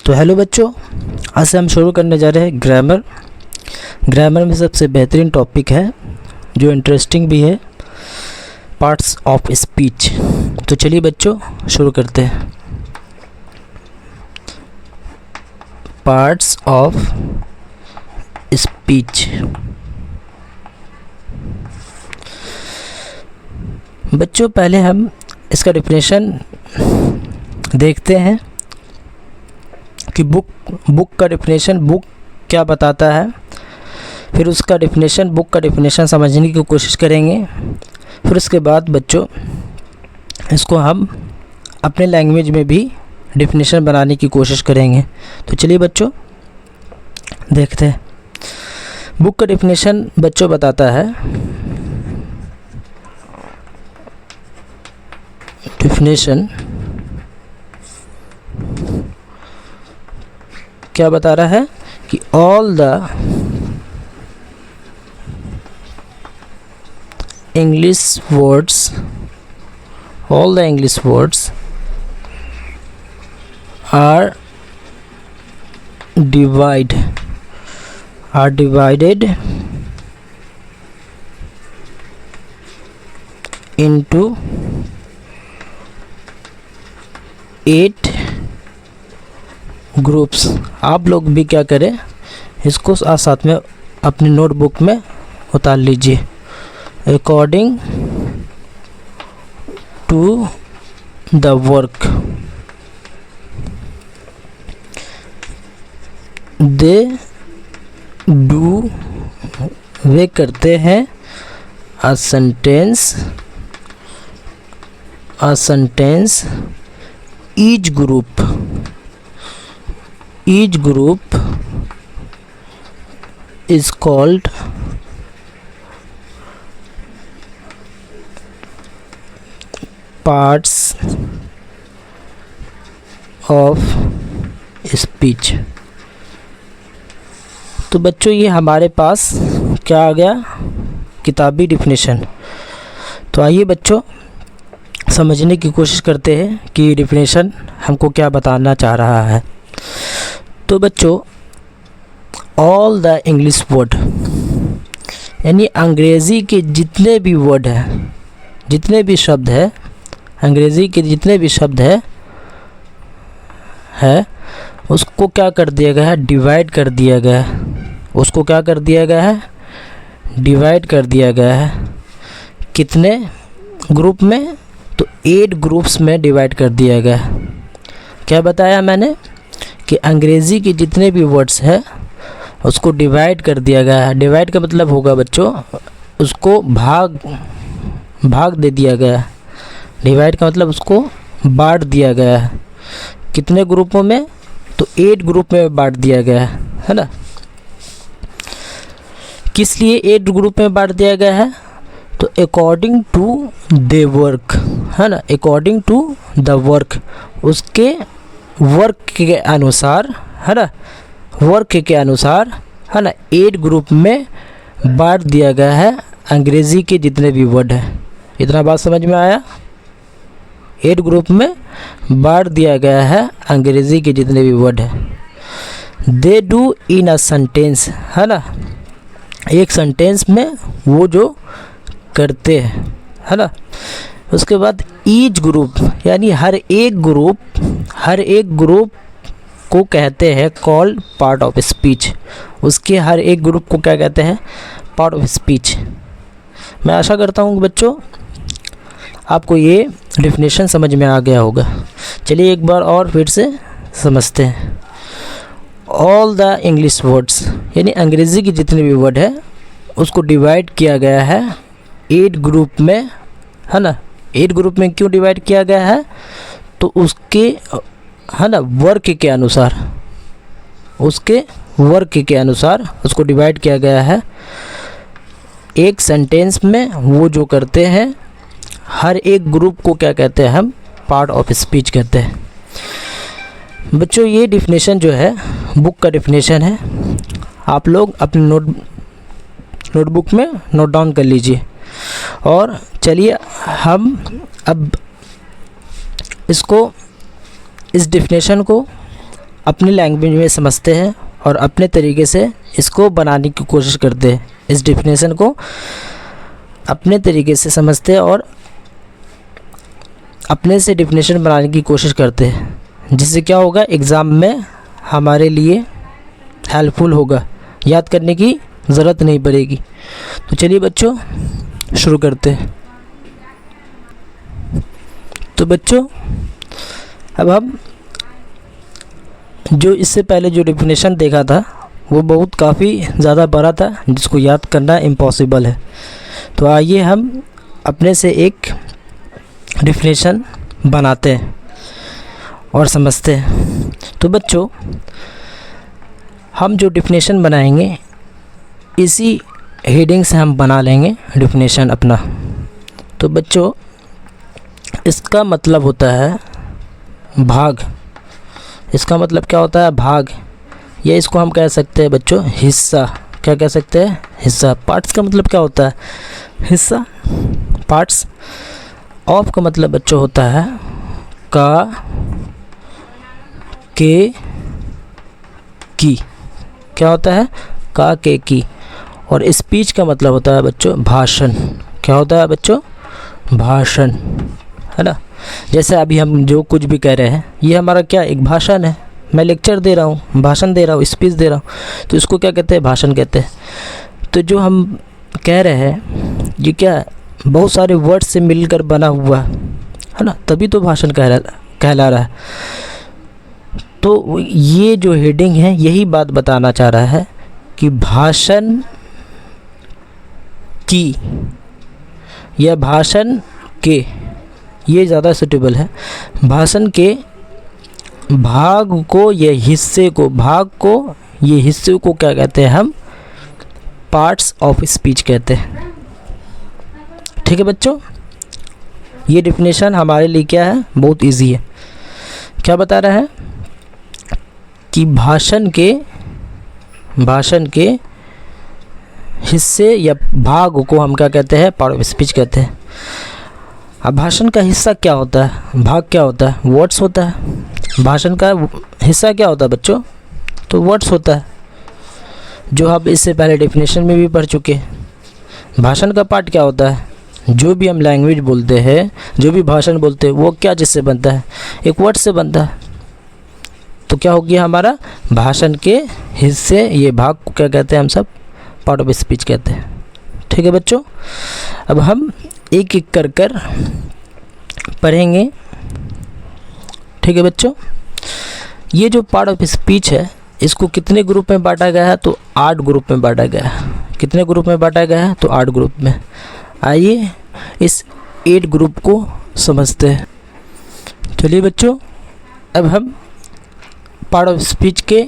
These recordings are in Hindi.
तो हेलो बच्चों, आज से हम शुरू करने जा रहे हैं ग्रामर। ग्रामर में सबसे बेहतरीन टॉपिक है जो इंटरेस्टिंग भी है, पार्ट्स ऑफ स्पीच। तो चलिए बच्चों शुरू करते हैं। Parts of speech. बच्चों पहले हम इसका डेफिनेशन देखते हैं कि बुक का डेफिनेशन, बुक क्या बताता है। फिर उसका डेफिनेशन, बुक का डेफिनेशन समझने की कोशिश करेंगे। फिर उसके बाद बच्चों इसको हम अपने लैंग्वेज में भी डेफिनेशन बनाने की कोशिश करेंगे। तो चलिए बच्चों देखते हैं। बुक का डेफिनेशन बच्चों बताता है, डेफिनेशन क्या बता रहा है कि all the English words are divided into 8 groups. आप लोग भी क्या करें, इसको साथ में अपनी नोटबुक में उतार लीजिए। According to the work they do, वे करते हैं। A sentence each group is called parts of speech। तो बच्चों ये हमारे पास क्या आ गया, किताबी डेफिनेशन। तो आइए बच्चों समझने की कोशिश करते हैं कि डेफिनेशन हमको क्या बताना चाह रहा है। तो बच्चों ऑल द इंग्लिश वर्ड, यानी अंग्रेज़ी के जितने भी वर्ड हैं, जितने भी शब्द हैं, अंग्रेज़ी के जितने भी शब्द है उसको क्या कर दिया गया है, डिवाइड कर दिया गया है। उसको क्या कर दिया गया है, डिवाइड कर दिया गया है। कितने ग्रुप में, तो 8 ग्रुप्स में डिवाइड कर दिया गया है। क्या बताया मैंने कि अंग्रेज़ी के जितने भी वर्ड्स हैं उसको डिवाइड कर दिया गया है। डिवाइड का मतलब होगा बच्चों, उसको भाग दे दिया गया है। डिवाइड का मतलब उसको बांट दिया गया है। कितने ग्रुपों में, तो 8 ग्रुप में बांट दिया गया है ना। किस लिए 8 ग्रुप में बांट दिया गया है, तो अकॉर्डिंग टू दे वर्क, है ना। अकॉर्डिंग टू द वर्क, उसके वर्क के अनुसार, है ना, वर्क के अनुसार, है ना, 8 ग्रुप में बांट दिया गया है अंग्रेज़ी के जितने भी वर्ड हैं। इतना बात समझ में आया। 8 ग्रुप में बांट दिया गया है अंग्रेज़ी के जितने भी वर्ड हैं। They do in a sentence, है ना, एक सेंटेंस में वो जो करते हैं, है ना। उसके बाद ईच ग्रुप, यानी हर एक ग्रुप को कहते हैं कॉल पार्ट ऑफ स्पीच। उसके हर एक ग्रुप को क्या कहते हैं, पार्ट ऑफ स्पीच। मैं आशा करता हूँ बच्चों आपको ये डेफिनेशन समझ में आ गया होगा। चलिए एक बार और फिर से समझते हैं। ऑल द इंग्लिश वर्ड्स, यानी अंग्रेज़ी के जितने भी वर्ड है उसको डिवाइड किया गया है 8 ग्रुप में, है ना। 8 ग्रुप में क्यों डिवाइड किया गया है, तो उसके, है ना, वर्क के अनुसार, उसके वर्क के अनुसार उसको डिवाइड किया गया है। एक सेंटेंस में वो जो करते हैं, हर एक ग्रुप को क्या कहते हैं हम, पार्ट ऑफ स्पीच कहते हैं। बच्चों ये डेफिनेशन जो है बुक का डेफिनेशन है, आप लोग अपने नोटबुक में नोट डाउन कर लीजिए। और चलिए हम अब इसको, इस डेफिनेशन को अपनी लैंग्वेज में समझते हैं और अपने तरीके से इसको बनाने की कोशिश करते हैं। इस डेफिनेशन को अपने तरीके से समझते हैं और अपने से डेफिनेशन बनाने की कोशिश करते हैं, जिससे क्या होगा, एग्ज़ाम में हमारे लिए हेल्पफुल होगा, याद करने की ज़रूरत नहीं पड़ेगी। तो चलिए बच्चों शुरू करते हैं। तो बच्चों अब हम जो इससे पहले जो डेफिनेशन देखा था वो बहुत काफ़ी ज़्यादा बड़ा था, जिसको याद करना इम्पॉसिबल है। तो आइए हम अपने से एक डेफिनेशन बनाते हैं और समझते हैं। तो बच्चों हम जो डेफिनेशन बनाएंगे इसी हेडिंग से हम बना लेंगे डेफिनेशन अपना। तो बच्चों इसका मतलब होता है भाग। इसका मतलब क्या होता है, भाग, या इसको हम कह सकते हैं बच्चों हिस्सा। क्या कह सकते हैं, हिस्सा। पार्ट्स का मतलब क्या होता है, हिस्सा। पार्ट्स ऑफ का मतलब बच्चों होता है का, के, की। क्या होता है, का, के, की। और स्पीच का मतलब होता है बच्चों भाषण। क्या होता है बच्चों, भाषण, है ना। जैसे अभी हम जो कुछ भी कह रहे हैं ये हमारा क्या, एक भाषण है। मैं लेक्चर दे रहा हूँ, भाषण दे रहा हूँ, स्पीच दे रहा हूँ, तो इसको क्या कहते हैं, भाषण कहते हैं। तो जो हम कह रहे हैं ये क्या, बहुत सारे वर्ड से मिलकर बना हुआ है ना, तभी तो भाषण कहला रहा है। तो ये जो हेडिंग है यही बात बताना चाह रहा है कि भाषण की या भाषण के, ये ज़्यादा सूटेबल है। भाषण के भाग को या हिस्से को, भाग को, ये हिस्से को क्या कहते हैं हम, पार्ट्स ऑफ स्पीच कहते हैं। ठीक है बच्चों, ये डेफिनेशन हमारे लिए क्या है, बहुत इजी है। क्या बता रहा है कि भाषण के हिस्से या भाग को हम क्या कहते हैं, पार्ट ऑफ स्पीच कहते हैं। अब भाषण का हिस्सा क्या होता है, भाग क्या होता है, वर्ड्स होता है। भाषण का हिस्सा क्या होता है बच्चों, तो वर्ड्स होता है, जो आप इससे पहले डेफिनेशन में भी पढ़ चुके हैं। भाषण का पार्ट क्या होता है, जो भी हम लैंग्वेज बोलते हैं, जो भी भाषण बोलते हैं, वो क्या चीज़ से बनता है, एक वर्ड से बनता है। तो क्या हो गया हमारा, भाषण के हिस्से, ये भाग को क्या कहते हैं हम सब, पार्ट ऑफ स्पीच कहते हैं। ठीक है बच्चों, अब हम एक एक कर कर पढ़ेंगे। ठीक है बच्चों, ये जो पार्ट ऑफ स्पीच है इसको कितने ग्रुप में बांटा गया है, तो 8 ग्रुप में बांटा गया है। कितने ग्रुप में बांटा गया है, तो 8 ग्रुप में। आइए इस 8 ग्रुप को समझते हैं। चलिए बच्चों अब हम पार्ट ऑफ स्पीच के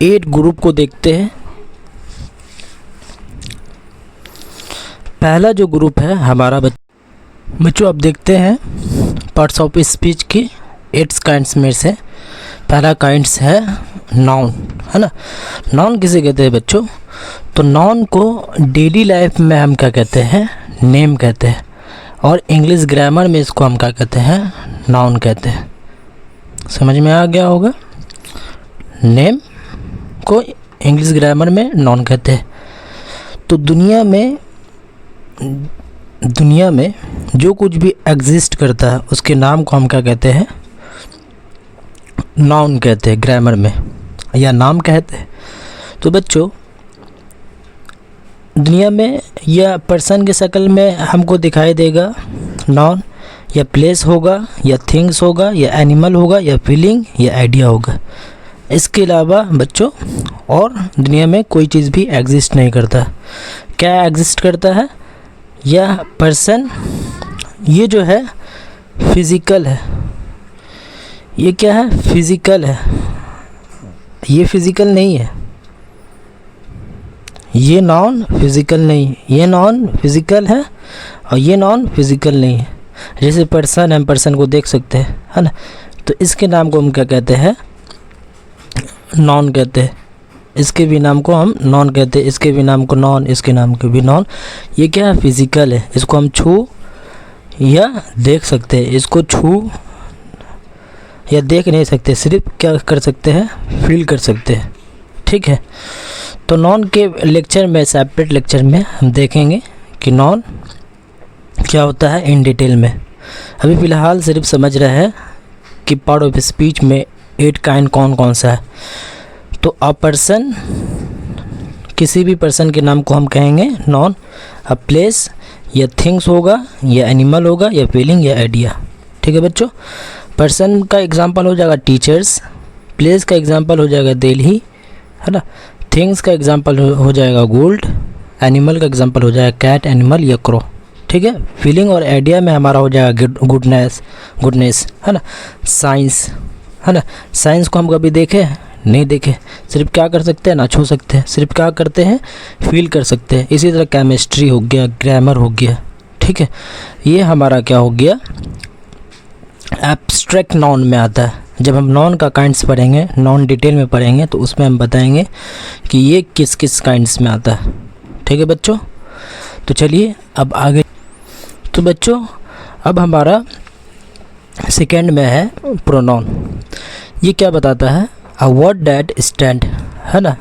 8 ग्रुप को देखते हैं। पहला जो ग्रुप है हमारा बच्चों अब देखते हैं पार्ट्स ऑफ स्पीच की 8 काइंड्स में से पहला काइंड्स है नाउन, है ना। नाउन किसे कहते हैं बच्चों, तो नाउन को डेली लाइफ में हम क्या कहते हैं, नेम कहते हैं, और इंग्लिश ग्रामर में इसको हम क्या कहते हैं, नाउन कहते हैं। समझ में आ गया होगा, नेम को इंग्लिश ग्रामर में नाउन कहते हैं। तो दुनिया में जो कुछ भी एग्जिस्ट करता है उसके नाम को हम क्या कहते हैं, नाउन कहते हैं, ग्रामर में, या नाम कहते हैं। तो बच्चों दुनिया में या पर्सन के शक्ल में हमको दिखाई देगा नाउन, या प्लेस होगा, या थिंग्स होगा, या एनिमल होगा, या फीलिंग, या आइडिया होगा। इसके अलावा बच्चों और दुनिया में कोई चीज़ भी एग्जिस्ट नहीं करता। क्या एग्जिस्ट करता है, यह पर्सन, ये जो है फिज़िकल है, ये क्या है, फिज़िकल है, ये फिज़िकल नहीं है, ये नॉन फिज़िकल नहीं, ये नॉन फिज़िकल है और ये नॉन फिज़िकल नहीं है। जैसे पर्सन, हम पर्सन को देख सकते हैं, है ना, तो इसके नाम को हम क्या कहते हैं, नॉन कहते हैं। इसके भी नाम को हम नॉन कहते हैं, इसके भी नाम को नॉन, इसके नाम को भी नॉन। ये क्या है, फिज़िकल है, इसको हम छू या देख सकते हैं, इसको छू या देख नहीं सकते, सिर्फ क्या कर सकते हैं, फील कर सकते हैं। ठीक है, तो नॉन के लेक्चर में, सेपरेट लेक्चर में हम देखेंगे कि नॉन क्या होता है इन डिटेल में। अभी फ़िलहाल सिर्फ समझ रहे हैं कि पार्ट ऑफ स्पीच में 8 काइंड कौन कौन सा है। तो अ पर्सन, किसी भी पर्सन के नाम को हम कहेंगे नॉन। अ प्लेस या थिंग्स होगा, या एनिमल होगा, या फीलिंग, या आइडिया। ठीक है बच्चों, पर्सन का एग्जांपल हो जाएगा टीचर्स, प्लेस का एग्जांपल हो जाएगा दिल्ली, है ना, थिंग्स का एग्जांपल हो जाएगा गोल्ड, एनिमल का एग्जांपल हो जाएगा कैट, एनिमल या क्रो। ठीक है, फीलिंग और आइडिया में हमारा हो जाएगा गुडनेस, है ना, साइंस, है ना। साइंस को हम कभी देखे नहीं देखे, सिर्फ क्या कर सकते हैं ना, छू सकते हैं, सिर्फ क्या करते हैं, फील कर सकते हैं। इसी तरह केमिस्ट्री हो गया, ग्रामर हो गया। ठीक है, ये हमारा क्या हो गया, एब्स्ट्रैक्ट नॉन में आता है। जब हम नॉन का काइंड्स पढ़ेंगे, नॉन डिटेल में पढ़ेंगे, तो उसमें हम बताएंगे कि ये किस किस काइंड्स में आता है। ठीक है बच्चों, तो चलिए अब आगे। तो बच्चों अब हमारा सेकेंड में है प्रोनाउन। ये क्या बताता है, अ वर्ड दैट स्टैंड, है ना,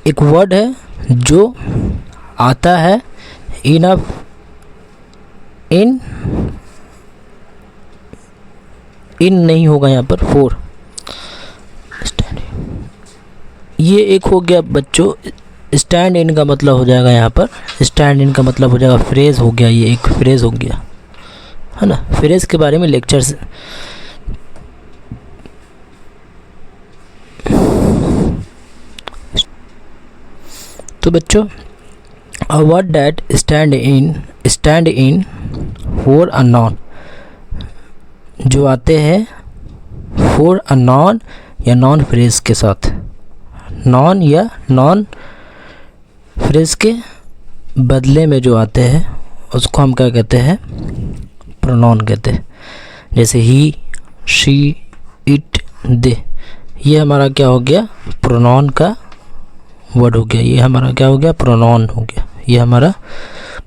एक वर्ड है जो आता है इन नहीं होगा यहाँ पर, फोर स्टैंड। ये एक हो गया बच्चों, स्टैंड इन का मतलब हो जाएगा यहाँ पर, स्टैंड इन का मतलब हो जाएगा फ्रेज हो गया, ये एक फ्रेज हो गया, है ना। फ्रेज के बारे में लेक्चर्स तो बच्चों, a word that stand in for a non, जो आते हैं फॉर अ नॉन या नॉन फ्रेज के साथ, नॉन या नॉन फ्रेज के बदले में जो आते हैं उसको हम क्या कहते हैं, प्रोनाउन कहते हैं। जैसे ही, शी, इट, दे, ये हमारा क्या हो गया, प्रोनाउन का वर्ड हो गया। ये हमारा क्या हो गया, प्रोनाउन हो गया, ये हमारा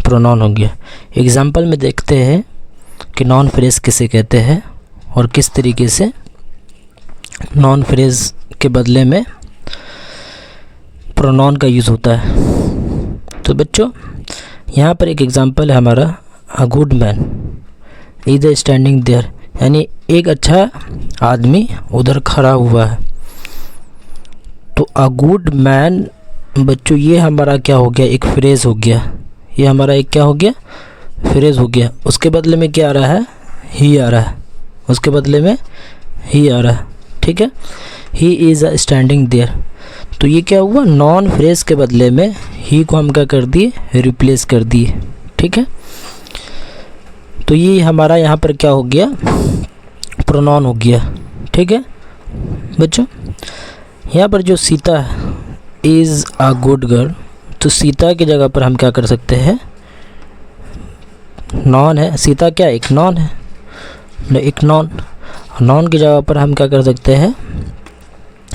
प्रोनाउन हो गया। एग्जाम्पल में देखते हैं कि नॉन फ्रेज किसे कहते हैं और किस तरीके से नॉन फ्रेज के बदले में प्रोनाउन का यूज़ होता है। तो बच्चों यहाँ पर एक एग्जांपल है हमारा, a good man is standing there, यानी एक अच्छा आदमी उधर खड़ा हुआ है। तो अ गुड मैन बच्चों, ये हमारा क्या हो गया, एक फ्रेज हो गया, ये हमारा एक क्या हो गया, फ्रेज हो गया। उसके बदले में क्या आ रहा है, ही आ रहा है, उसके बदले में ही आ रहा है। ठीक है, ही इज़ स्टैंडिंग देयर, तो ये क्या हुआ, नॉन फ्रेज के बदले में ही को हम क्या कर दिए, रिप्लेस कर दिए। ठीक है, तो ये हमारा यहाँ पर क्या हो गया, प्रोनाउन हो गया। ठीक है बच्चों, यहाँ पर जो Sita is a good girl, तो सीता की जगह पर हम क्या कर सकते हैं, नॉन है, सीता क्या एक नॉन है, एक नॉन की जगह पर हम क्या कर सकते हैं,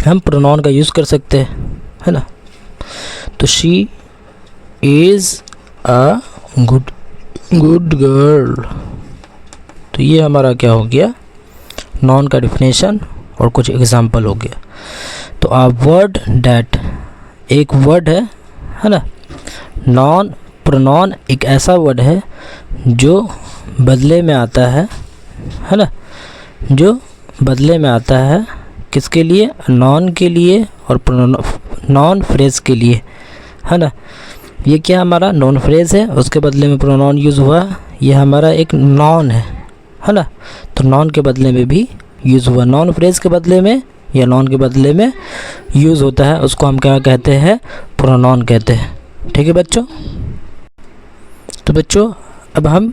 हम प्रोनाउन का यूज़ कर सकते हैं, है ना। तो she is a good girl, तो ये हमारा क्या हो गया, नॉन का डिफिनेशन और कुछ एग्जांपल हो गया। तो अ वर्ड दैट, एक वर्ड है ना। नॉन, प्रोनाउन एक ऐसा वर्ड है जो बदले में आता है ना, जो बदले में आता है किसके लिए, नॉन के लिए और नॉन फ्रेज के लिए, है ना। ये क्या हमारा नॉन फ्रेज है, उसके बदले में प्रोनाउन यूज़ हुआ, ये हमारा एक नॉन है ना। तो नॉन के बदले में भी यूज़ हुआ, नॉन फ्रेज के बदले में या नॉन के बदले में यूज़ होता है, उसको हम क्या कहते हैं, प्रोनाउन कहते हैं। ठीक है बच्चों, तो बच्चों अब हम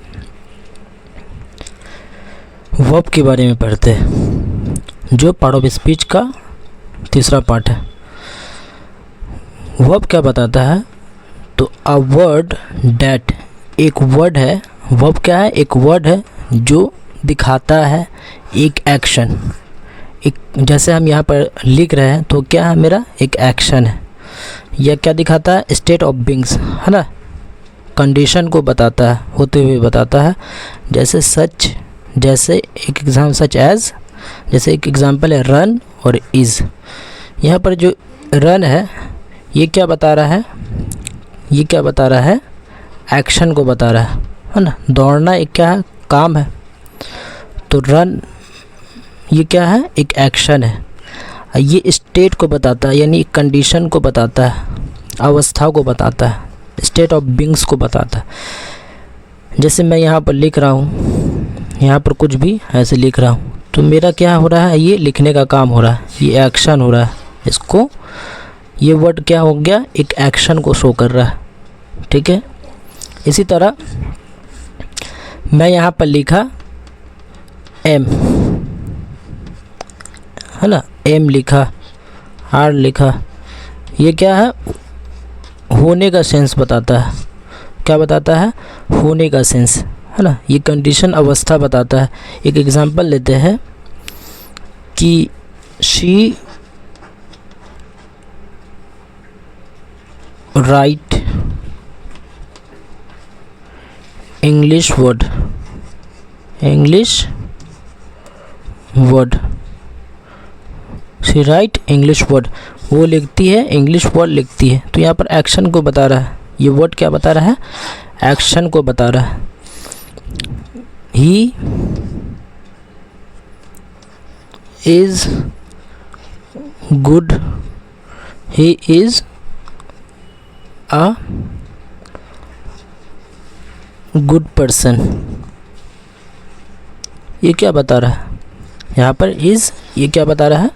वर्ब के बारे में पढ़ते हैं, जो पार्ट ऑफ स्पीच का तीसरा पार्ट है। वर्ब क्या बताता है, तो अ वर्ड डैट, एक वर्ड है, वर्ब क्या है, एक वर्ड है जो दिखाता है एक एक्शन, एक, जैसे हम यहाँ पर लिख रहे हैं तो क्या है मेरा, एक एक्शन है। यह क्या दिखाता है, स्टेट ऑफ बीइंग्स, है ना, कंडीशन को बताता है, होते हुए बताता है। जैसे सच, जैसे एक एग्जाम सच एज जैसे एक एग्जांपल है रन और इज़। यहाँ पर जो रन है ये क्या बता रहा है, ये क्या बता रहा है, एक्शन को बता रहा है ना। दौड़ना एक क्या है, काम है, तो रन ये क्या है, एक एक्शन है। ये स्टेट को बताता है, यानी कंडीशन को बताता है, अवस्था को बताता है, स्टेट ऑफ बीइंग्स को बताता है। जैसे मैं यहाँ पर लिख रहा हूँ, यहाँ पर कुछ भी ऐसे लिख रहा हूँ, तो मेरा क्या हो रहा है, ये लिखने का काम हो रहा है, ये एक्शन हो रहा है। इसको ये वर्ड क्या हो गया, एक एक्शन को शो कर रहा है, ठीक है। इसी तरह मैं यहाँ पर लिखा एम, है ना, एम लिखा, आर लिखा, ये क्या है, होने का सेंस बताता है। क्या बताता है, होने का सेंस, है ना। ये कंडीशन अवस्था बताता है। एक एग्जांपल लेते हैं कि she write English word, English word, she write English word, वो लिखती है, इंग्लिश वर्ड लिखती है। तो यहाँ पर एक्शन को बता रहा है, ये वर्ड क्या बता रहा है, एक्शन को बता रहा है। He is good, he is a good person, ये क्या बता रहा है, यहाँ पर इज़ ये क्या बता रहा है,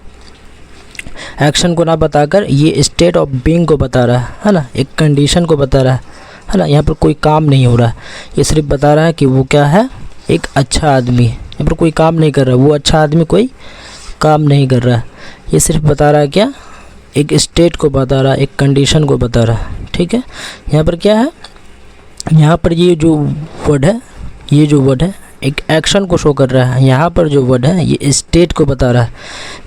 एक्शन को ना बताकर ये स्टेट ऑफ बीइंग को बता रहा है ना, एक कंडीशन को बता रहा है ना। यहाँ पर कोई काम नहीं हो रहा है, ये सिर्फ बता रहा है कि वो क्या है, एक अच्छा आदमी है। यहाँ पर कोई काम नहीं कर रहा, वो अच्छा आदमी कोई काम नहीं कर रहा है। ये सिर्फ बता रहा है क्या, एक स्टेट को बता रहा है, एक कंडीशन को बता रहा है, ठीक है। यहाँ पर क्या है, यहाँ पर ये जो वर्ड है, ये जो वर्ड है एक एक्शन को शो कर रहा है। यहाँ पर जो वर्ड है ये स्टेट को बता रहा है।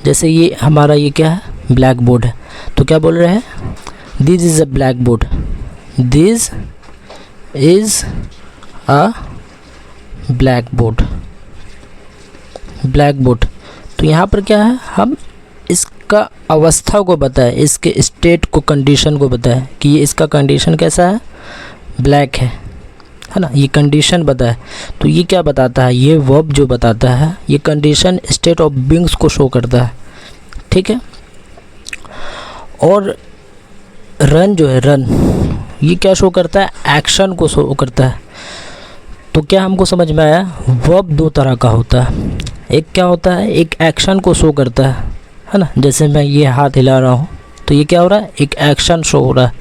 जैसे ये हमारा ये क्या है, ब्लैक बोर्ड है, तो क्या बोल रहे हैं, this is a black board, this is a black board, black board. तो यहाँ पर क्या है, हम इसका अवस्था को बताएं, इसके स्टेट को, कंडीशन को बताएं कि ये इसका कंडीशन कैसा है, ब्लैक है ना, ये कंडीशन बताए। तो ये क्या बताता है, ये वर्ब जो बताता है ये कंडीशन स्टेट ऑफ बीइंग्स को शो करता है, ठीक है। और रन जो है, रन ये क्या शो करता है, एक्शन को शो करता है। तो क्या हमको समझ में आया, वर्ब दो तरह का होता है, एक क्या होता है, एक एक्शन को शो करता है ना। जैसे मैं ये हाथ हिला रहा हूँ तो ये क्या हो रहा है, एक एक्शन शो हो रहा है,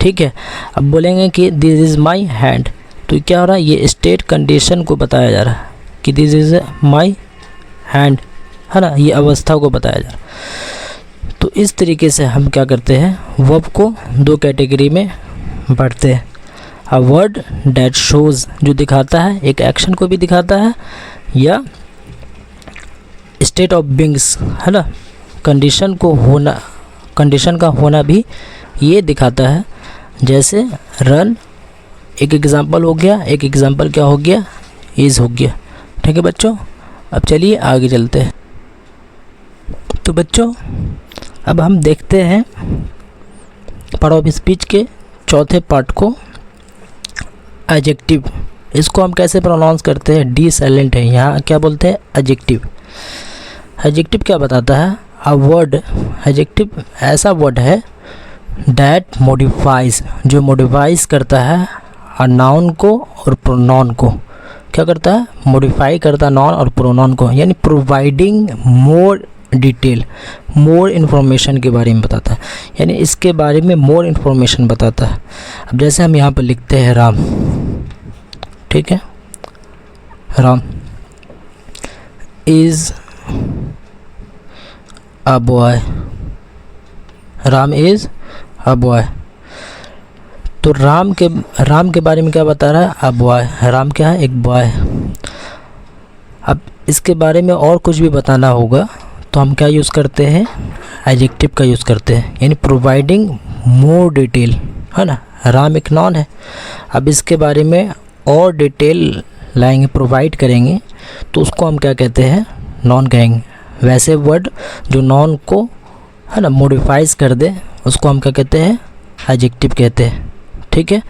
ठीक है। अब बोलेंगे कि दिस इज़ माई हैंड, तो क्या हो रहा है, ये स्टेट कंडीशन को बताया जा रहा है कि दिस इज़ माई हैंड, है ना, ये अवस्था को बताया जा रहा है। तो इस तरीके से हम क्या करते हैं, वर्ब को दो कैटेगरी में बांटते हैं। अ वर्ड डैट शोज़, जो दिखाता है, एक एक्शन को भी दिखाता है, या स्टेट ऑफ बीइंग्स, है ना, कंडीशन को होना, कंडीशन का होना भी ये दिखाता है। जैसे रन एक एग्ज़ाम्पल हो गया, एक एग्ज़ाम्पल क्या हो गया, इज़ हो गया, ठीक है बच्चों। अब चलिए आगे चलते हैं। तो बच्चों अब हम देखते हैं पार्ट ऑफ स्पीच के चौथे पार्ट को, एडजेक्टिव। इसको हम कैसे प्रोनाउंस करते हैं, डी साइलेंट है, यहाँ क्या बोलते हैं, एडजेक्टिव। एडजेक्टिव क्या बताता है, अ वर्ड, एडजेक्टिव ऐसा वर्ड है डैट मॉडिफाइज, जो मॉडिफाइज करता है अ नाउन को और प्रोनाउन को। क्या करता है, मॉडिफाई करता है नाउन और प्रोनाउन को, यानी providing more detail, more information के बारे में बताता है, यानी इसके बारे में मोर इन्फॉर्मेशन बताता है। अब जैसे हम यहाँ पर लिखते हैं राम, ठीक है, Ram is a boy, Ram is a boy. तो राम के बारे में क्या बता रहा है, अ बॉय, राम क्या है, एक बॉय। अब इसके बारे में और कुछ भी बताना होगा तो हम क्या यूज़ करते हैं, एडजेक्टिव का यूज़ करते हैं, यानी प्रोवाइडिंग मोर डिटेल, है ना। राम एक नॉन है, अब इसके बारे में और डिटेल लाएंगे, प्रोवाइड करेंगे, तो उसको हम क्या कहते हैं, नॉन कहेंगे, वैसे वर्ड जो नॉन को है ना मॉडिफाइज कर दे उसको हम क्या कहते हैं, एडजेक्टिव कहते हैं। ठीक है,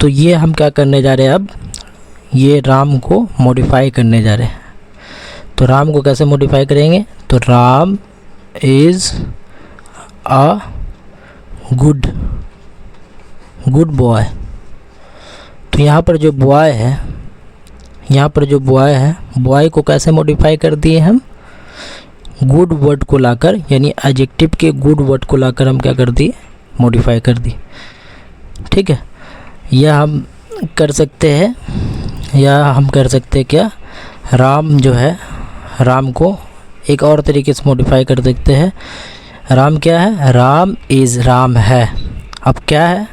तो ये हम क्या करने जा रहे हैं अब, ये राम को मॉडिफाई करने जा रहे हैं। तो राम को कैसे मॉडिफाई करेंगे, तो Ram is a good boy. तो यहाँ पर जो बॉय है, यहाँ पर जो बॉय है, बॉय को कैसे मॉडिफाई कर दिए हम, गुड वर्ड को लाकर, यानी एडजेक्टिव के गुड वर्ड को लाकर हम क्या कर दिए, मॉडिफाई कर दिए। ठीक है, यह हम कर सकते हैं, या हम कर सकते हैं क्या, राम जो है, राम को एक और तरीके से मॉडिफाई कर सकते हैं। राम क्या है, राम इज़, राम है। अब क्या है,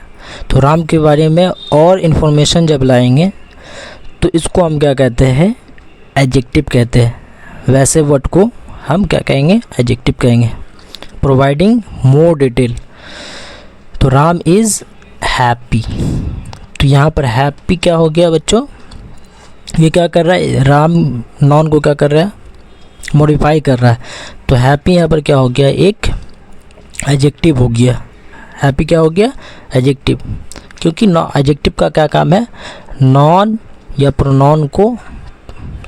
तो राम के बारे में और इन्फॉर्मेशन जब लाएंगे तो इसको हम क्या कहते हैं, एडजेक्टिव कहते हैं। वैसे वर्ड को हम क्या कहेंगे, एडजेक्टिव कहेंगे। प्रोवाइडिंग मोर डिटेल, तो राम इज़ हैप्पी। तो यहाँ पर हैप्पी क्या हो गया बच्चों, ये क्या कर रहा है, राम नॉन को क्या कर रहा है, मॉडिफाई कर रहा है। तो हैप्पी यहाँ पर क्या हो गया, एक एडजेक्टिव हो गया। हैप्पी क्या हो गया, एडजेक्टिव, क्योंकि एडजेक्टिव का क्या काम है, नॉन या प्रोनाउन को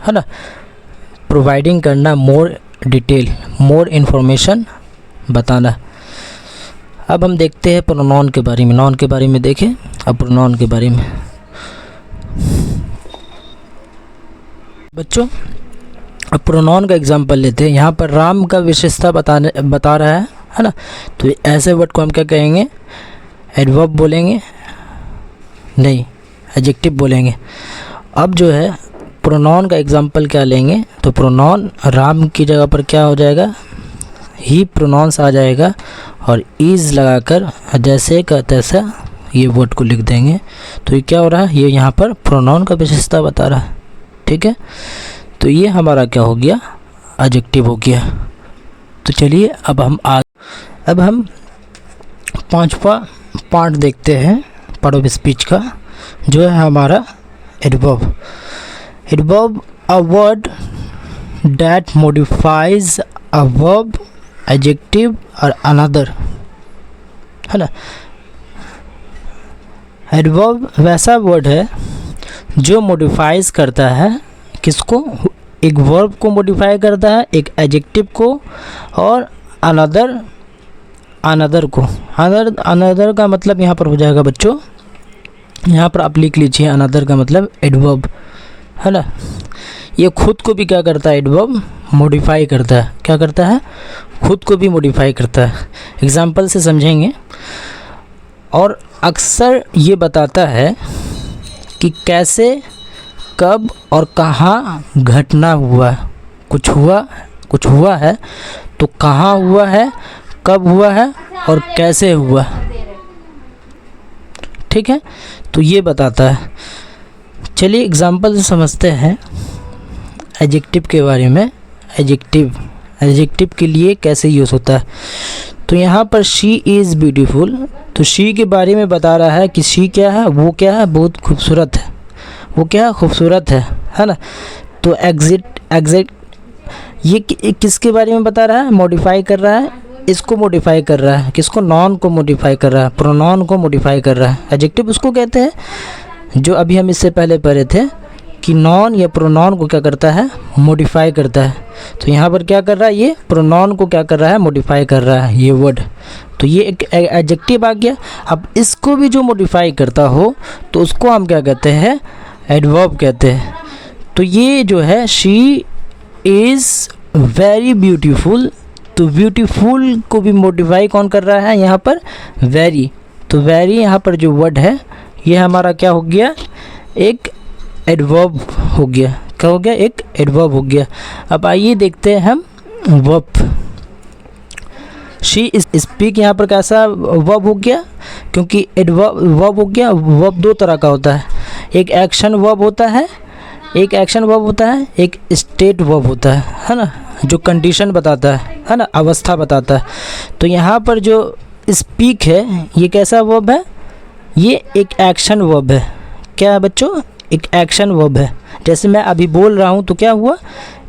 है ना प्रोवाइडिंग करना, मोर डिटेल, मोर इन्फॉर्मेशन बताना। अब हम देखते हैं प्रोनाउन के बारे में, नॉन के बारे में देखें, अब प्रोनाउन के बारे में। बच्चों अब प्रोनाउन का एग्जांपल लेते हैं। यहाँ पर राम का विशेषता बता रहा है ना, तो ऐसे वर्ड को हम क्या कहेंगे, एडवर्ब बोलेंगे, नहीं एडजेक्टिव बोलेंगे। अब जो है प्रोनाउन का एग्जांपल क्या लेंगे, तो प्रोनाउन राम की जगह पर क्या हो जाएगा, ही प्रोनाउंस आ जाएगा और इज़ लगाकर जैसे का तैसा ये वर्ड को लिख देंगे। तो ये क्या हो रहा है, ये यहाँ पर प्रोनाउन का विशेषता बता रहा है। ठीक है, तो ये हमारा क्या हो गया, एडजेक्टिव हो गया। तो चलिए अब हम पांचवा पार्ट देखते हैं पार्ट ऑफ स्पीच का, जो है हमारा adverb. Adverb a word that modifies a verb, adjective और अनदर, है ना। एडवर्ब वैसा वर्ड है जो मॉडिफाइज करता है, किसको, एक वर्ब को मॉडिफाई करता है, एक एडजेक्टिव को और अनदर को। अनदर का मतलब यहाँ पर हो जाएगा बच्चों, यहाँ पर आप लिख लीजिए, अनदर का मतलब एडवर्ब, है ना। ये खुद को भी क्या करता है, एडवर्ब मॉडिफाई करता है। क्या करता है, खुद को भी मॉडिफाई करता है। एग्जाम्पल से समझेंगे। और अक्सर ये बताता है कि कैसे, कब और कहाँ घटना हुआ, कुछ हुआ है तो कहाँ हुआ है, कब हुआ है और कैसे हुआ। ठीक है, तो ये बताता है। चलिए एग्जाम्पल से समझते हैं एडजेक्टिव के बारे में। एडजेक्टिव के लिए कैसे यूज़ होता है। तो यहाँ पर शी इज़ ब्यूटीफुल, तो शी के बारे में बता रहा है कि शी क्या है, वो क्या है, बहुत खूबसूरत है, वो क्या खूबसूरत है ना। तो एग्जैक्ट ये किसके बारे में बता रहा है, मॉडिफाई कर रहा है, इसको मॉडिफाई कर रहा है, किसको, नॉन को मॉडिफाई कर रहा है, प्रोनाउन को मॉडिफाई कर रहा है। एडजेक्टिव उसको कहते हैं जो अभी हम इससे पहले पढ़े थे कि नॉन या प्रोनाउन को क्या करता है, मॉडिफाई करता है। तो यहाँ पर क्या कर रहा है, ये प्रोनाउन को क्या कर रहा है, मॉडिफाई कर रहा है ये वर्ड। तो ये एक एडजेक्टिव आ गया। अब इसको भी जो मॉडिफाई करता हो तो उसको हम क्या कहते हैं, एडवर्ब कहते हैं। तो ये जो है शी इज़ वेरी ब्यूटीफुल, तो ब्यूटीफुल को भी मॉडिफाई कौन कर रहा है, यहाँ पर वेरी। तो वेरी यहाँ पर जो वर्ड है ये हमारा क्या हो गया, एक एडवर्ब हो गया। क्या हो गया, एक एडवर्ब हो गया। अब आइए देखते हैं हम वर्ब। शी स्पीक यहाँ पर कैसा वर्ब हो गया, क्योंकि वर्ब हो गया। वर्ब दो तरह का होता है, एक एक्शन वर्ब होता है, एक स्टेट वर्ब होता है ना, जो कंडीशन बताता है ना, अवस्था बताता है। तो यहाँ पर जो स्पीक है ये कैसा वर्ब है, ये एक एक्शन वर्ब है। क्या है बच्चों, एक एक्शन वर्ब है। जैसे मैं अभी बोल रहा हूँ तो क्या हुआ,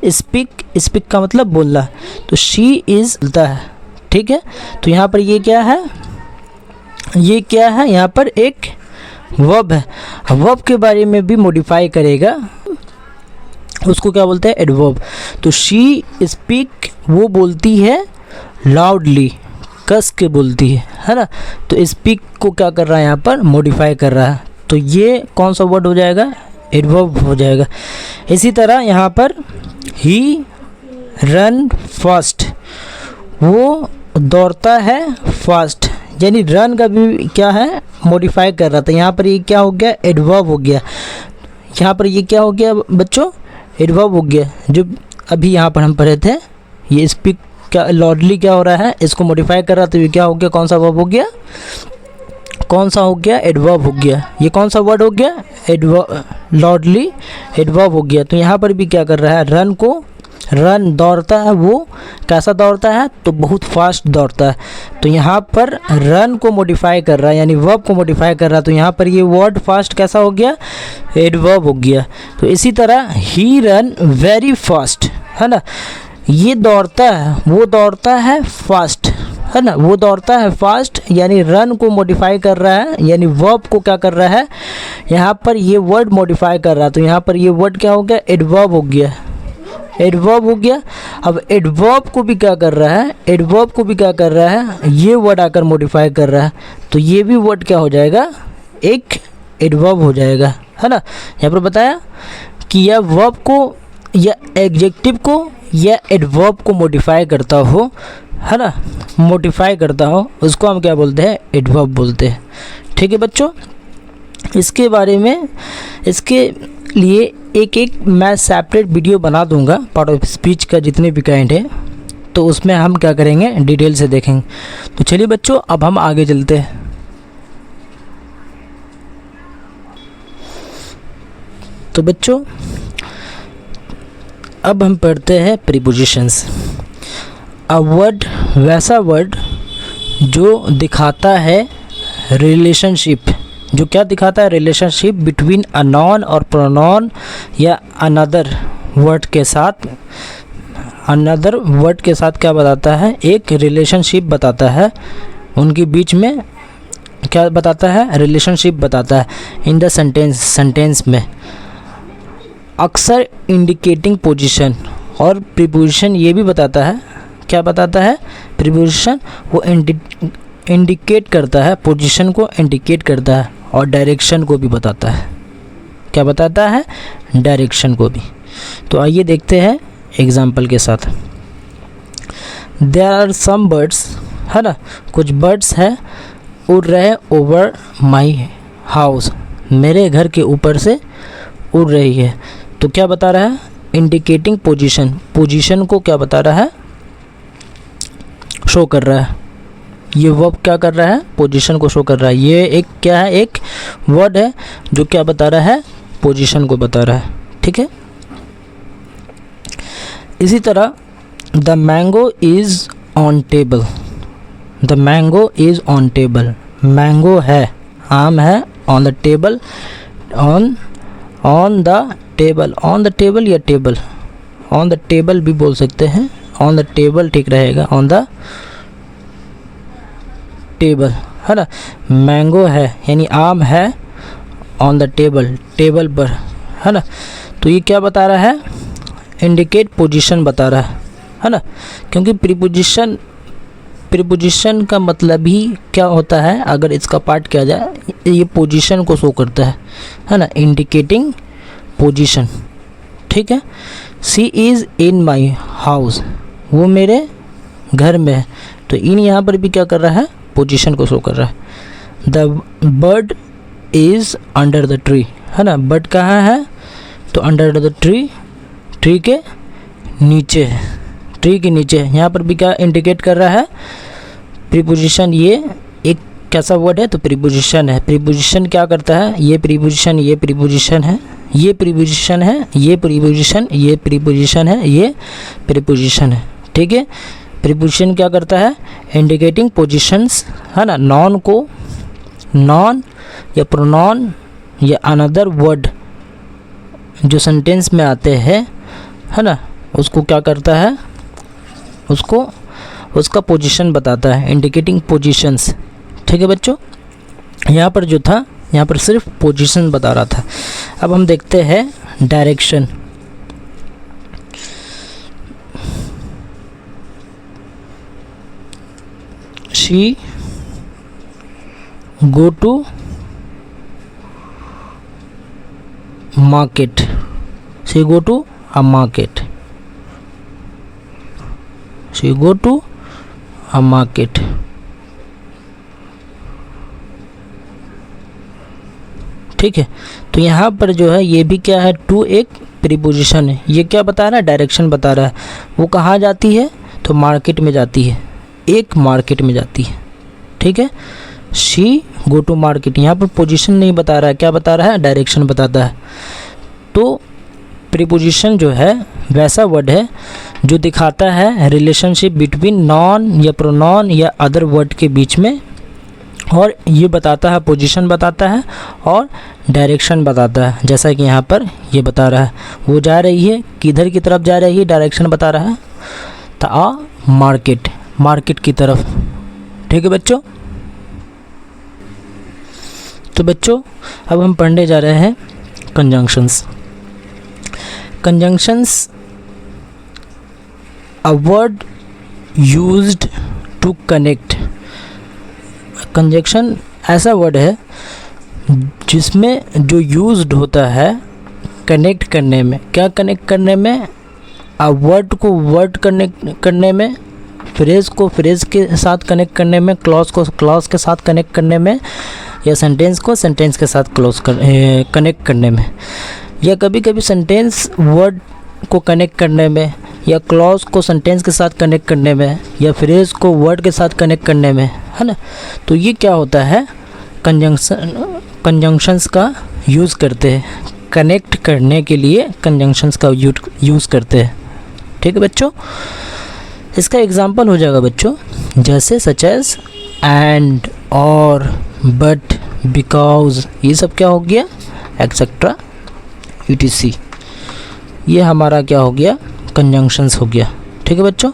स्पीक, स्पीक का मतलब बोलना, तो शी इज़ बोलता है, ठीक है। तो यहाँ पर ये क्या है, ये क्या है, यहाँ पर एक वर्ब है। वर्ब के बारे में भी मॉडिफाई करेगा, उसको क्या बोलते हैं, एडवर्ब। तो शी स्पीक, वो बोलती है लाउडली, कस के बोलती है ना। तो स्पीक को क्या कर रहा है, यहाँ पर मॉडिफाई कर रहा है, तो ये कौन सा वर्ड हो जाएगा, एडवर्ब हो जाएगा। इसी तरह यहाँ पर ही रन फास्ट, वो दौड़ता है फास्ट, यानी रन का भी क्या है, मॉडिफाई कर रहा था। यहाँ पर ये क्या हो गया, एडवर्ब हो गया। यहाँ पर ये क्या हो गया बच्चों, एडवर्ब हो गया। जो अभी यहाँ पर हम पढ़े थे, ये स्पीक क्या लाउडली क्या हो रहा है, इसको मॉडिफाई कर रहा था, ये क्या हो गया, कौन सा वर्ब हो गया, कौन सा हो गया, एडवर्ब हो गया। ये कौन सा वर्ड हो गया, एडवर्ब, लाउडली एडवर्ब हो गया। तो यहाँ पर भी क्या कर रहा है, रन को, रन दौड़ता है, वो कैसा दौड़ता है, तो बहुत फास्ट दौड़ता है। तो यहाँ पर रन को मॉडिफाई कर रहा है, यानी वर्ब को मॉडिफाई कर रहा है। तो यहाँ पर ये वर्ड फास्ट कैसा हो गया, एडवर्ब हो गया। तो इसी तरह ही रन वेरी फास्ट, है ना, ये दौड़ता है, वो दौड़ता है फास्ट, है ना, वो दौड़ता है फास्ट, यानी रन को मॉडिफाई कर रहा है, यानी वर्ब को क्या कर रहा है, यहाँ पर ये वर्ड मॉडिफाई कर रहा है। तो यहाँ पर ये वर्ड क्या हो गया, एडवर्ब हो गया, एडवर्ब हो गया। अब एडवर्ब को भी क्या कर रहा है, एडवर्ब को भी क्या कर रहा है, ये वर्ड आकर मॉडिफाई कर रहा है। तो ये भी वर्ड क्या हो जाएगा, एक एडवर्ब हो जाएगा, है ना। यहाँ पर बताया कि यह वर्ब को या एडजेक्टिव को या एडवर्ब को मॉडिफाई करता हो, है ना, मॉडिफाई करता हो, उसको हम क्या बोलते हैं, एडवर्ब बोलते हैं। ठीक है बच्चों, इसके बारे में, इसके लिए एक एक मैं सेपरेट वीडियो बना दूंगा, पार्ट ऑफ स्पीच का जितने भी काइंड है, तो उसमें हम क्या करेंगे, डिटेल से देखेंगे। तो चलिए बच्चों, अब हम आगे चलते हैं। तो बच्चों अब हम पढ़ते हैं प्रीपोजिशंस। अ वर्ड, वैसा वर्ड जो दिखाता है रिलेशनशिप, जो क्या दिखाता है, रिलेशनशिप बिटवीन अ नॉन और प्रोनाउन या अनदर वर्ड के साथ, अनदर वर्ड के साथ क्या बताता है, एक रिलेशनशिप बताता है, उनके बीच में क्या बताता है, रिलेशनशिप बताता है इन द सेंटेंस, सेंटेंस में। अक्सर इंडिकेटिंग पोजीशन, और प्रीपोजिशन ये भी बताता है, क्या बताता है, प्रीपोजिशन वो इंडिकेट करता है, पोजीशन को इंडिकेट करता है, और डायरेक्शन को भी बताता है। क्या बताता है, डायरेक्शन को भी। तो आइए देखते हैं एग्जाम्पल के साथ। देयर आर सम बर्ड्स, है ना, कुछ बर्ड्स हैं उड़ रहे ओवर माई हाउस, मेरे घर के ऊपर से उड़ रही है। तो क्या बता रहा है, इंडिकेटिंग पोजीशन, पोजीशन को क्या बता रहा है, शो कर रहा है। ये वर्ब क्या कर रहा है, पोजीशन को शो कर रहा है। ये एक क्या है, एक वर्ड है जो क्या बता रहा है, पोजीशन को बता रहा है। ठीक है, इसी तरह the mango is on table, the mango is on table, mango है, आम है, on the table, on the table, on the table या टेबल, ऑन द टेबल भी बोल सकते हैं, ऑन द टेबल ठीक रहेगा, ऑन द टेबल, है ना। मैंगो है यानी आम है, ऑन द टेबल, टेबल पर, है ना। तो ये क्या बता रहा है, इंडिकेट पोजीशन बता रहा है ना, क्योंकि प्रीपोजिशन, प्रीपोजिशन का मतलब ही क्या होता है, अगर इसका पार्ट किया जाए, ये पोजीशन को शो करता है ना, इंडिकेटिंग पोजीशन। ठीक है, सी इज़ इन माई हाउस, वो मेरे घर में है। तो इन यहाँ पर भी क्या कर रहा है, पोजीशन को शो कर रहा है। The bird is under the tree, है ना, बर्ड कहाँ है, तो अंडर द ट्री, ट्री के नीचे है, ट्री के नीचे है। यहाँ पर भी क्या इंडिकेट कर रहा है, प्रीपोजिशन। ये एक कैसा वर्ड है, तो प्रीपोजिशन है। प्रीपोजिशन क्या करता है, ये प्रीपोजिशन, ये प्रीपोजिशन है, ये प्रीपोजिशन है, ये प्रीपोजिशन, ये प्रीपोजिशन है, ये प्रीपोजिशन है। ठीक है, प्रीपोजिशन क्या करता है, इंडिकेटिंग पोजीशंस, है ना, नॉन को, नॉन या प्रोनाउन या अनदर वर्ड जो सेंटेंस में आते हैं, है ना, उसको क्या करता है, उसको उसका पोजीशन बताता है, इंडिकेटिंग पोजीशंस। ठीक है बच्चों, यहाँ पर जो था, यहाँ पर सिर्फ पोजीशन बता रहा था। अब हम देखते हैं direction. She go to market, she go to a market, she go to a market। ठीक है, तो यहाँ पर जो है ये भी क्या है, टू एक प्रीपोजिशन है। ये क्या बता रहा है, डायरेक्शन बता रहा है। वो कहाँ जाती है, तो मार्केट में जाती है, एक मार्केट में जाती है। ठीक है, शी गो टू मार्केट, यहाँ पर पोजीशन नहीं बता रहा है, क्या बता रहा है, डायरेक्शन बताता है। तो प्रीपोजिशन जो है वैसा वर्ड है जो दिखाता है रिलेशनशिप बिटवीन नॉन या प्रोनाउन या अदर वर्ड के बीच में, और ये बताता है, पोजीशन बताता है और डायरेक्शन बताता है। जैसा कि यहाँ पर ये बता रहा है, वो जा रही है, किधर की तरफ जा रही है, डायरेक्शन बता रहा है, तो मार्केट, मार्केट की तरफ। ठीक है बच्चों, तो बच्चों अब हम पढ़ने जा रहे हैं conjunctions. Conjunctions, a word used to connect. Conjunction ऐसा वर्ड है जिसमें जो यूज्ड होता है कनेक्ट करने में। क्या कनेक्ट करने में, अ वर्ड को वर्ड कनेक्ट करने में, फ्रेज को फ्रेज के साथ कनेक्ट करने में, क्लॉज को क्लॉज के साथ कनेक्ट करने में, या सेंटेंस को सेंटेंस के साथ कनेक्ट करने में, या कभी कभी सेंटेंस वर्ड को कनेक्ट करने में, या क्लॉज को सेंटेंस के साथ कनेक्ट करने में, या फ्रेज को वर्ड के साथ कनेक्ट करने में, है ना। तो ये क्या होता है, कंजंक्शंस का यूज़ करते हैं, कनेक्ट करने के लिए कंजंक्शंस का यूज़ करते हैं। ठीक है बच्चों, इसका एग्जांपल हो जाएगा बच्चों, जैसे सच एज एंड, और, बट, बिकॉज, ये सब क्या हो गया, एक्सेट्रा, यूटीसी। ये हमारा क्या हो गया, कंजंक्शंस हो गया। ठीक है बच्चों,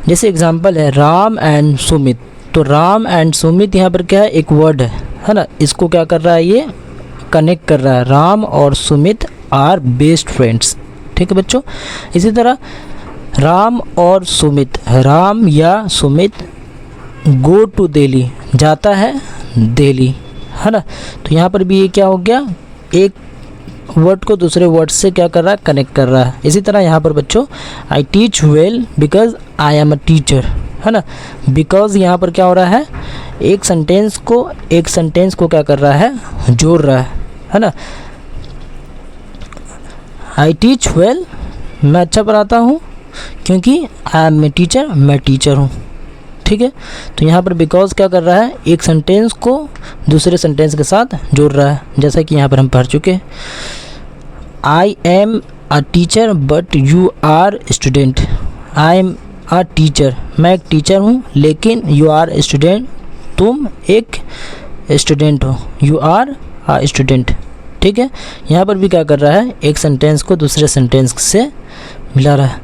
जैसे एग्जांपल है राम एंड सुमित। तो राम एंड सुमित यहाँ पर क्या है, एक वर्ड है ना, इसको क्या कर रहा है, ये कनेक्ट कर रहा है। राम और सुमित आर बेस्ट फ्रेंड्स। ठीक है बच्चों, इसी तरह राम और सुमित, राम या सुमित गो टू दिल्ली, जाता है दिल्ली, है ना। तो यहाँ पर भी ये क्या हो गया, एक वर्ड को दूसरे वर्ड से क्या कर रहा है, कनेक्ट कर रहा है। इसी तरह यहाँ पर बच्चों, I teach well because I am a teacher, है ना। बिकॉज यहाँ पर क्या हो रहा है, एक सेंटेंस को क्या कर रहा है, जोड़ रहा है ना। आई टीच वेल, मैं अच्छा पढ़ाता हूँ, क्योंकि आई एम ए टीचर, मैं टीचर हूँ। ठीक है, तो यहाँ पर बिकॉज क्या कर रहा है, एक सेंटेंस को दूसरे सेंटेंस के साथ जोड़ रहा है, जैसा कि यहाँ पर हम पढ़ चुके हैं। I am a teacher but you are student. I am a teacher, मैं एक टीचर हूँ, लेकिन यू आर स्टूडेंट, तुम एक स्टूडेंट हो। You are a student. ठीक है, यहाँ पर भी क्या कर रहा है, एक सेंटेंस को दूसरे सेंटेंस से मिला रहा है।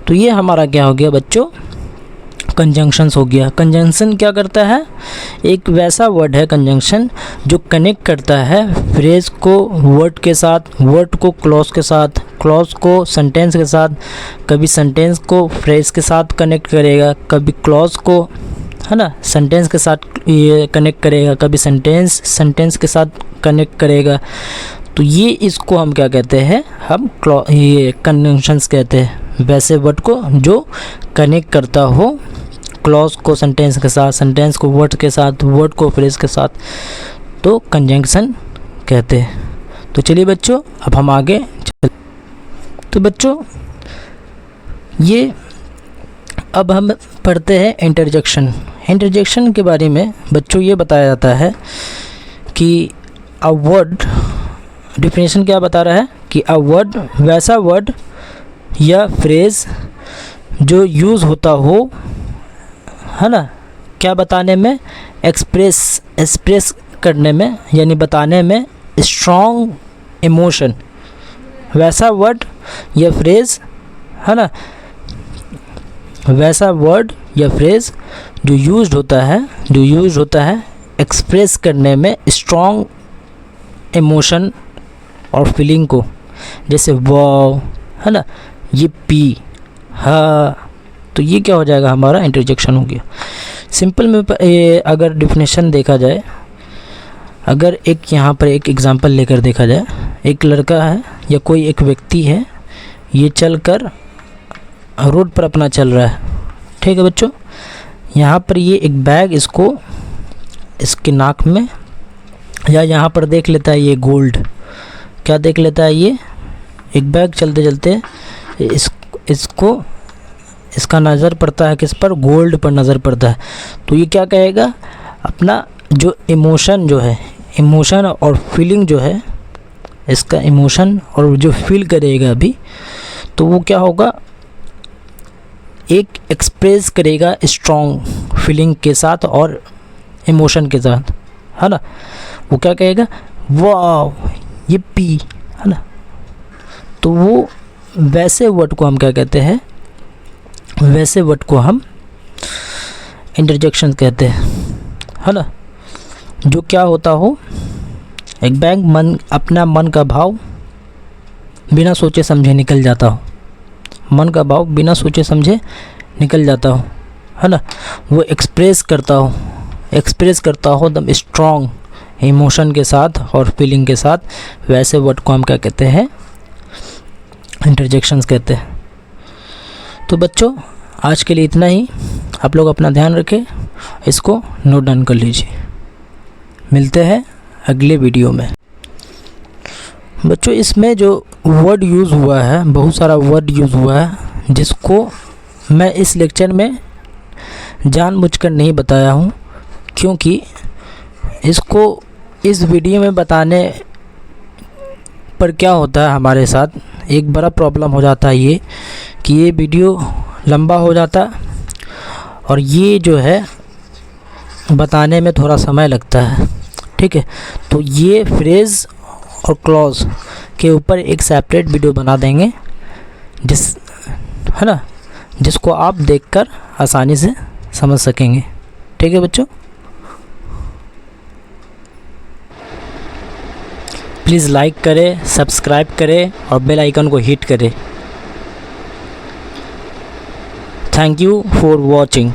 तो ये हमारा क्या हो गया बच्चों, कंजंक्शंस हो गया। कंजंक्शन क्या करता है, एक वैसा वर्ड है कंजंक्शन जो कनेक्ट करता है फ्रेज को वर्ड के साथ, वर्ड को क्लॉज के साथ, क्लॉज को सेंटेंस के साथ। कभी सेंटेंस को फ्रेज के साथ कनेक्ट करेगा, कभी क्लॉज को, है ना, सेंटेंस के साथ ये कनेक्ट करेगा, कभी सेंटेंस के साथ कनेक्ट करेगा। तो ये इसको हम क्या कहते हैं, हम ये कंजंक्शंस कहते हैं, वैसे वर्ड को जो कनेक्ट करता हो क्लॉज को सेंटेंस के साथ, सेंटेंस को वर्ड के साथ, वर्ड को फ्रेज के साथ, तो कंजंक्शन कहते हैं। तो चलिए बच्चों, अब हम आगे तो बच्चों ये अब हम पढ़ते हैं इंटरजेक्शन। इंटरजेक्शन के बारे में बच्चों ये बताया जाता है कि अ वर्ड, डिफिनेशन क्या बता रहा है कि अ वर्ड वैसा वर्ड या फ्रेज जो यूज़ होता हो, है ना, क्या बताने में, एक्सप्रेस करने में, यानी बताने में स्ट्रॉन्ग इमोशन, वैसा वर्ड या फ्रेज़, है ना, वैसा वर्ड या फ्रेज़ जो यूज्ड होता है एक्सप्रेस करने में स्ट्रॉन्ग इमोशन और फीलिंग को, जैसे वाव, है ना, ये पी, हाँ, तो ये क्या हो जाएगा, हमारा इंटरजेक्शन हो गया। सिंपल में अगर डिफिनेशन देखा जाए, अगर एक यहाँ पर एक एग्जांपल लेकर देखा जाए, एक लड़का है या कोई एक व्यक्ति है, ये चलकर रोड पर अपना चल रहा है, ठीक है बच्चों। यहाँ पर ये एक बैग इसको इसके नाक में या यहाँ पर देख लेता है, ये गोल्ड, क्या देख लेता है, ये एक बैग चलते चलते इसको इसका नज़र पड़ता है किस पर, गोल्ड पर नज़र पड़ता है। तो ये क्या कहेगा, अपना जो इमोशन जो है, इमोशन और फीलिंग जो है, इसका इमोशन और जो फील करेगा अभी, तो वो क्या होगा, एक एक्सप्रेस करेगा स्ट्रॉन्ग फीलिंग के साथ और इमोशन के साथ, है ना। वो क्या कहेगा, वाव, ये पी, है ना। तो वो वैसे वर्ड को हम क्या कहते हैं, वैसे वर्ड को हम इंटरजेक्शन कहते हैं, है ना। जो क्या होता हो, एक बैग अपना मन का भाव बिना सोचे समझे निकल जाता हो, मन का भाव बिना सोचे समझे निकल जाता हो, है ना। वो एक्सप्रेस करता हो एकदम स्ट्रॉन्ग इमोशन के साथ और फीलिंग के साथ, वैसे वर्ड को हम क्या कहते हैं, इंटरजेक्शंस कहते हैं। तो बच्चों आज के लिए इतना ही, आप लोग अपना ध्यान रखें, इसको नोट डाउन कर लीजिए। मिलते हैं अगले वीडियो में। बच्चों इसमें जो वर्ड यूज़ हुआ है, बहुत सारा वर्ड यूज़ हुआ है, जिसको मैं इस लेक्चर में जानबूझकर नहीं बताया हूँ, क्योंकि इसको इस वीडियो में बताने पर क्या होता है, हमारे साथ एक बड़ा प्रॉब्लम हो जाता है ये कि ये वीडियो लंबा हो जाता और ये जो है बताने में थोड़ा समय लगता है, ठीक है। तो ये फ्रेज़ और क्लॉज के ऊपर एक सेपरेट वीडियो बना देंगे, है ना, जिसको आप देखकर आसानी से समझ सकेंगे, ठीक है बच्चों। प्लीज़ लाइक करें, सब्सक्राइब करें और बेल आइकन को हिट करें। Thank you for watching.